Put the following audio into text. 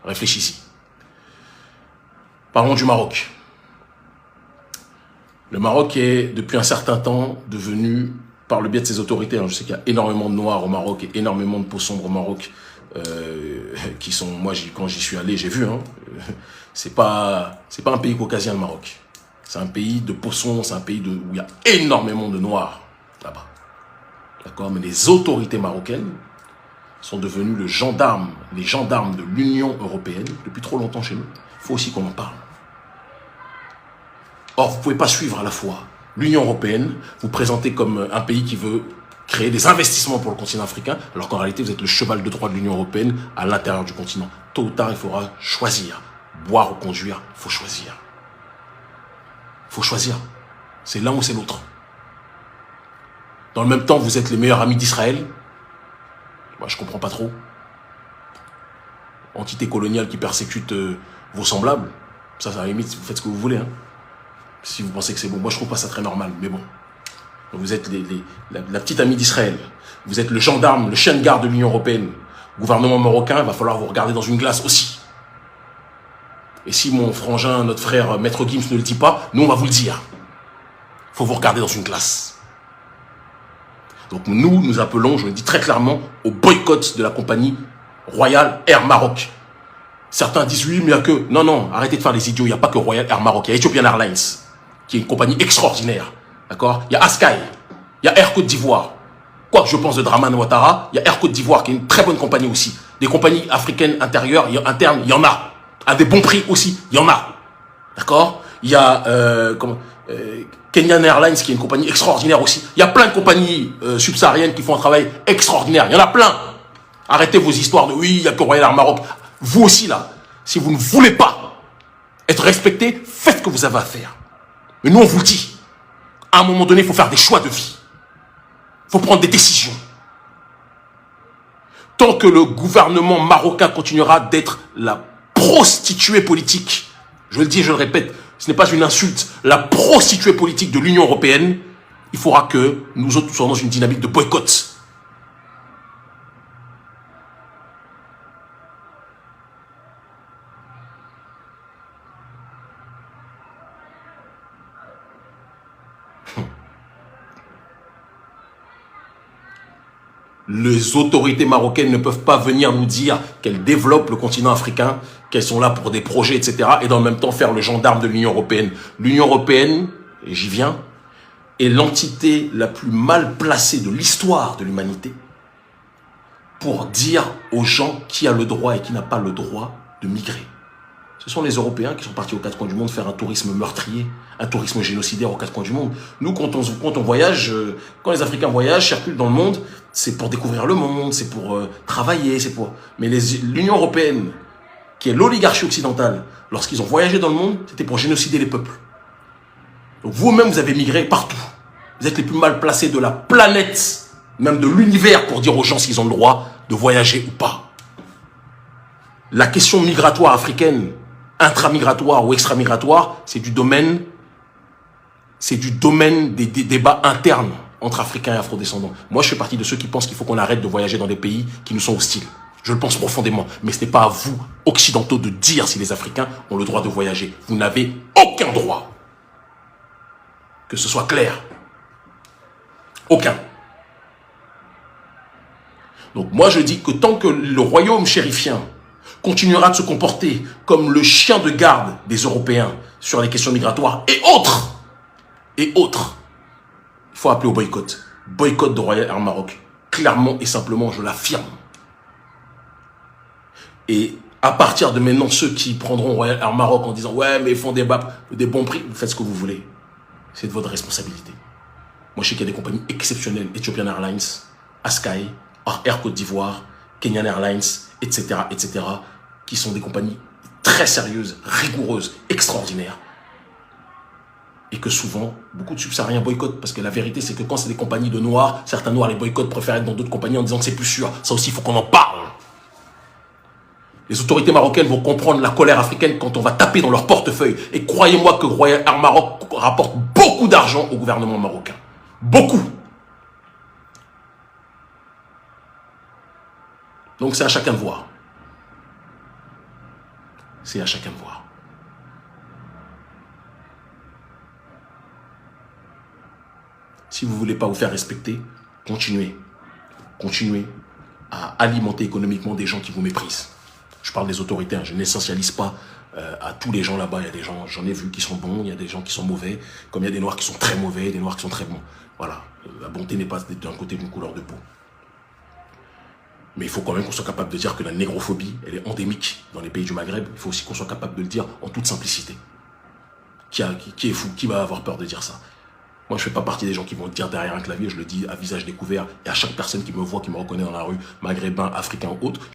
Réfléchissez. Parlons du Maroc. Le Maroc est, depuis un certain temps, devenu, par le biais de ses autorités, je sais qu'il y a énormément de Noirs au Maroc et énormément de peaux sombres au Maroc, qui sont, moi, quand j'y suis allé, j'ai vu, c'est pas un pays caucasien, le Maroc. C'est un pays de poissons, c'est un pays où il y a énormément de Noirs, là-bas. D'accord? Mais les autorités marocaines sont devenues les gendarmes de l'Union européenne depuis trop longtemps chez nous. Il faut aussi qu'on en parle. Or, vous ne pouvez pas suivre à la fois l'Union européenne, vous présenter comme un pays qui veut créer des investissements pour le continent africain, alors qu'en réalité, vous êtes le cheval de Troie de l'Union européenne à l'intérieur du continent. Tôt ou tard, il faudra choisir. Boire ou conduire, il faut choisir. Il faut choisir. C'est l'un ou c'est l'autre. Dans le même temps, vous êtes les meilleurs amis d'Israël. Moi, je comprends pas trop. Entité coloniale qui persécute vos semblables. Ça, à la limite, vous faites ce que vous voulez. Si vous pensez que c'est bon. Moi, je trouve pas ça très normal, mais bon. Donc, vous êtes la petite amie d'Israël. Vous êtes le gendarme, le chien de garde de l'Union européenne. Gouvernement marocain, il va falloir vous regarder dans une glace aussi. Et si mon frangin, notre frère, Maître Gims ne le dit pas, nous, on va vous le dire. Il faut vous regarder dans une glace. Donc nous appelons, je le dis très clairement, au boycott de la compagnie Royal Air Maroc. Certains disent oui, mais il n'y a que... Non, arrêtez de faire les idiots, il n'y a pas que Royal Air Maroc, il y a Ethiopian Airlines, qui est une compagnie extraordinaire. D'accord? Il y a Askai, il y a Air Côte d'Ivoire. Quoi que je pense de Dramane Ouattara, il y a Air Côte d'Ivoire, qui est une très bonne compagnie aussi. Des compagnies africaines intérieures, internes, il y en a. À des bons prix aussi, il y en a. D'accord? Il y a... Kenyan Airlines, qui est une compagnie extraordinaire aussi. Il y a plein de compagnies subsahariennes qui font un travail extraordinaire. Il y en a plein. Arrêtez vos histoires de oui, il n'y a que Royal Air Maroc. Vous aussi, là, si vous ne voulez pas être respecté, faites ce que vous avez à faire. Mais nous, on vous le dit. À un moment donné, il faut faire des choix de vie. Il faut prendre des décisions. Tant que le gouvernement marocain continuera d'être la prostituée politique, je le dis et je le répète, ce n'est pas une insulte, la prostituée politique de l'Union européenne, il faudra que nous autres soyons dans une dynamique de boycott. Les autorités marocaines ne peuvent pas venir nous dire qu'elles développent le continent africain, qu'elles sont là pour des projets, etc. et dans le même temps faire le gendarme de l'Union européenne. L'Union européenne, et j'y viens, est l'entité la plus mal placée de l'histoire de l'humanité pour dire aux gens qui a le droit et qui n'a pas le droit de migrer. Ce sont les Européens qui sont partis aux quatre coins du monde faire un tourisme meurtrier, un tourisme génocidaire aux quatre coins du monde. Nous, quand on voyage, quand les Africains voyagent, circulent dans le monde, c'est pour découvrir le monde, c'est pour travailler, c'est pour... Mais l'Union européenne, qui est l'oligarchie occidentale, lorsqu'ils ont voyagé dans le monde, c'était pour génocider les peuples. Donc vous-même, vous avez migré partout. Vous êtes les plus mal placés de la planète, même de l'univers, pour dire aux gens s'ils ont le droit de voyager ou pas. La question migratoire africaine, intramigratoire ou extramigratoire, c'est du domaine des débats internes entre Africains et Afrodescendants. Moi, je fais partie de ceux qui pensent qu'il faut qu'on arrête de voyager dans des pays qui nous sont hostiles. Je le pense profondément. Mais ce n'est pas à vous, occidentaux, de dire si les Africains ont le droit de voyager. Vous n'avez aucun droit. Que ce soit clair. Aucun. Donc moi, je dis que tant que le royaume chérifien continuera de se comporter comme le chien de garde des Européens sur les questions migratoires et autres, il faut appeler au boycott. Boycott de Royal Air Maroc. Clairement et simplement, je l'affirme. Et à partir de maintenant, ceux qui prendront Royal Air Maroc en disant « Ouais, mais ils font des bons prix », vous faites ce que vous voulez. C'est de votre responsabilité. Moi, je sais qu'il y a des compagnies exceptionnelles, Ethiopian Airlines, Askai, Air Côte d'Ivoire, Kenyan Airlines, etc., qui sont des compagnies très sérieuses, rigoureuses, extraordinaires. Et que souvent, beaucoup de subsahariens boycottent. Parce que la vérité, c'est que quand c'est des compagnies de noirs, certains noirs les boycottent, préfèrent être dans d'autres compagnies en disant que c'est plus sûr. Ça aussi, il faut qu'on en parle. Les autorités marocaines vont comprendre la colère africaine quand on va taper dans leur portefeuille. Et croyez-moi que Royal Air Maroc rapporte beaucoup d'argent au gouvernement marocain. Beaucoup. Donc c'est à chacun de voir. C'est à chacun de voir. Si vous ne voulez pas vous faire respecter, continuez. Continuez à alimenter économiquement des gens qui vous méprisent. Je parle des autorités, je n'essentialise pas à tous les gens là-bas. Il y a des gens, j'en ai vu, qui sont bons, il y a des gens qui sont mauvais, comme il y a des noirs qui sont très mauvais, des noirs qui sont très bons. Voilà, la bonté n'est pas d'un côté d'une couleur de peau. Mais il faut quand même qu'on soit capable de dire que la négrophobie, elle est endémique dans les pays du Maghreb. Il faut aussi qu'on soit capable de le dire en toute simplicité. Qui est fou? Qui va avoir peur de dire ça? Moi, je ne fais pas partie des gens qui vont le dire derrière un clavier. Je le dis à visage découvert et à chaque personne qui me voit, qui me reconnaît dans la rue, maghrébin, africain ou autre.